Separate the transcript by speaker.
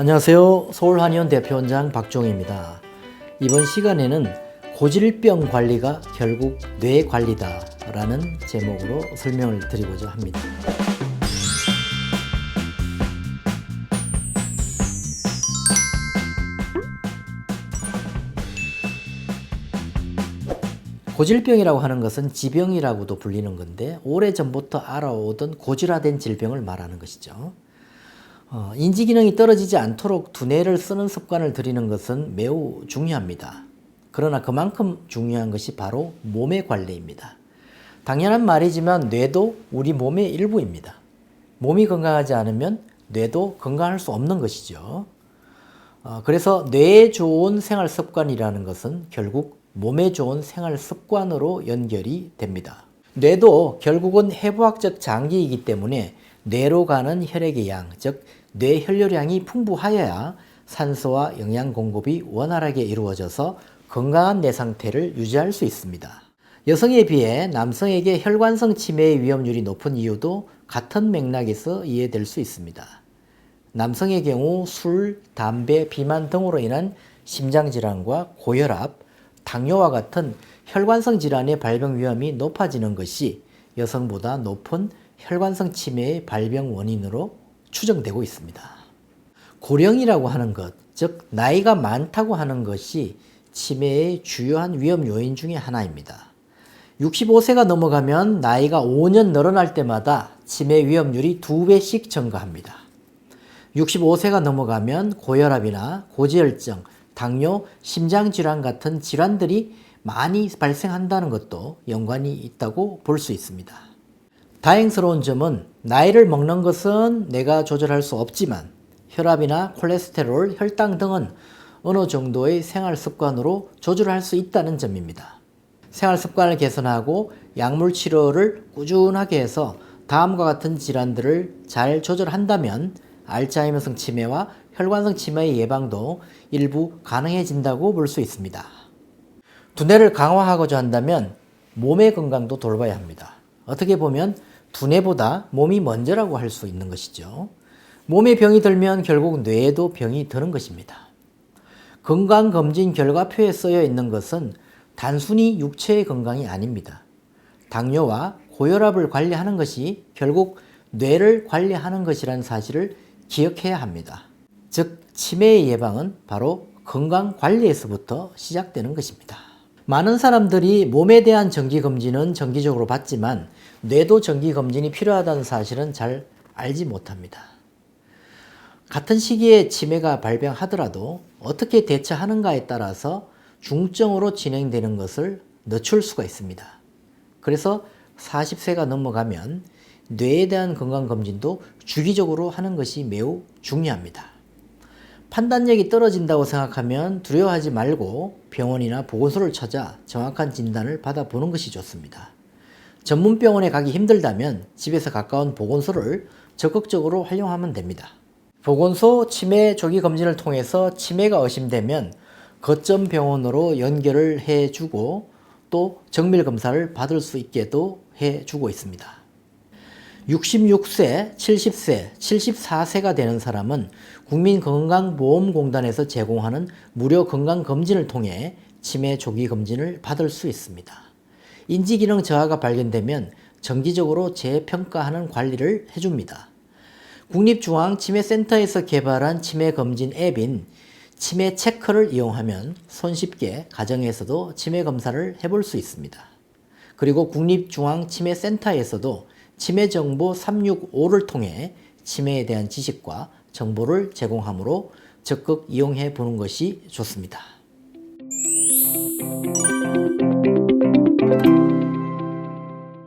Speaker 1: 안녕하세요. 서울한의원 대표원장 박종희입니다. 이번 시간에는 고질병 관리가 결국 뇌 관리다 라는 제목으로 설명을 드리고자 합니다. 고질병이라고 하는 것은 지병이라고도 불리는 건데 오래전부터 알아오던 고질화된 질병을 말하는 것이죠. 인지기능이 떨어지지 않도록 두뇌를 쓰는 습관을 들이는 것은 매우 중요합니다. 그러나 그만큼 중요한 것이 바로 몸의 관리입니다. 당연한 말이지만 뇌도 우리 몸의 일부입니다. 몸이 건강하지 않으면 뇌도 건강할 수 없는 것이죠. 그래서 뇌에 좋은 생활 습관이라는 것은 결국 몸에 좋은 생활 습관으로 연결이 됩니다. 뇌도 결국은 해부학적 장기이기 때문에 뇌로 가는 혈액의 양, 즉 뇌 혈류량이 풍부하여야 산소와 영양 공급이 원활하게 이루어져서 건강한 뇌 상태를 유지할 수 있습니다. 여성에 비해 남성에게 혈관성 치매의 위험률이 높은 이유도 같은 맥락에서 이해될 수 있습니다. 남성의 경우 술, 담배, 비만 등으로 인한 심장질환과 고혈압, 당뇨와 같은 혈관성 질환의 발병 위험이 높아지는 것이 여성보다 높은 혈관성 치매의 발병 원인으로 추정되고 있습니다. 고령이라고 하는 것, 즉 나이가 많다고 하는 것이 치매의 주요한 위험 요인 중에 하나입니다. 65세가 넘어가면 나이가 5년 늘어날 때마다 치매 위험률이 2배씩 증가합니다. 65세가 넘어가면 고혈압이나 고지혈증, 당뇨, 심장질환 같은 질환들이 많이 발생한다는 것도 연관이 있다고 볼 수 있습니다. 다행스러운 점은 나이를 먹는 것은 내가 조절할 수 없지만 혈압이나 콜레스테롤, 혈당 등은 어느 정도의 생활 습관으로 조절할 수 있다는 점입니다. 생활 습관을 개선하고 약물 치료를 꾸준하게 해서 다음과 같은 질환들을 잘 조절한다면 알츠하이머성 치매와 혈관성 치매의 예방도 일부 가능해진다고 볼 수 있습니다. 두뇌를 강화하고자 한다면 몸의 건강도 돌봐야 합니다. 어떻게 보면 두뇌보다 몸이 먼저라고 할 수 있는 것이죠. 몸에 병이 들면 결국 뇌에도 병이 드는 것입니다. 건강검진 결과표에 쓰여 있는 것은 단순히 육체의 건강이 아닙니다. 당뇨와 고혈압을 관리하는 것이 결국 뇌를 관리하는 것이라는 사실을 기억해야 합니다. 즉 치매의 예방은 바로 건강관리에서부터 시작되는 것입니다. 많은 사람들이 몸에 대한 정기검진은 정기적으로 받지만 뇌도 정기검진이 필요하다는 사실은 잘 알지 못합니다. 같은 시기에 치매가 발병하더라도 어떻게 대처하는가에 따라서 중증으로 진행되는 것을 늦출 수가 있습니다. 그래서 40세가 넘어가면 뇌에 대한 건강검진도 주기적으로 하는 것이 매우 중요합니다. 판단력이 떨어진다고 생각하면 두려워하지 말고 병원이나 보건소를 찾아 정확한 진단을 받아보는 것이 좋습니다. 전문병원에 가기 힘들다면 집에서 가까운 보건소를 적극적으로 활용하면 됩니다. 보건소 치매 조기 검진을 통해서 치매가 의심되면 거점 병원으로 연결을 해주고 또 정밀 검사를 받을 수 있게도 해주고 있습니다. 66세, 70세, 74세가 되는 사람은 국민건강보험공단에서 제공하는 무료 건강검진을 통해 치매 조기 검진을 받을 수 있습니다. 인지기능 저하가 발견되면 정기적으로 재평가하는 관리를 해줍니다. 국립중앙치매센터에서 개발한 치매검진 앱인 치매체크를 이용하면 손쉽게 가정에서도 치매검사를 해볼 수 있습니다. 그리고 국립중앙치매센터에서도 치매정보 365를 통해 치매에 대한 지식과 정보를 제공하므로 적극 이용해 보는 것이 좋습니다.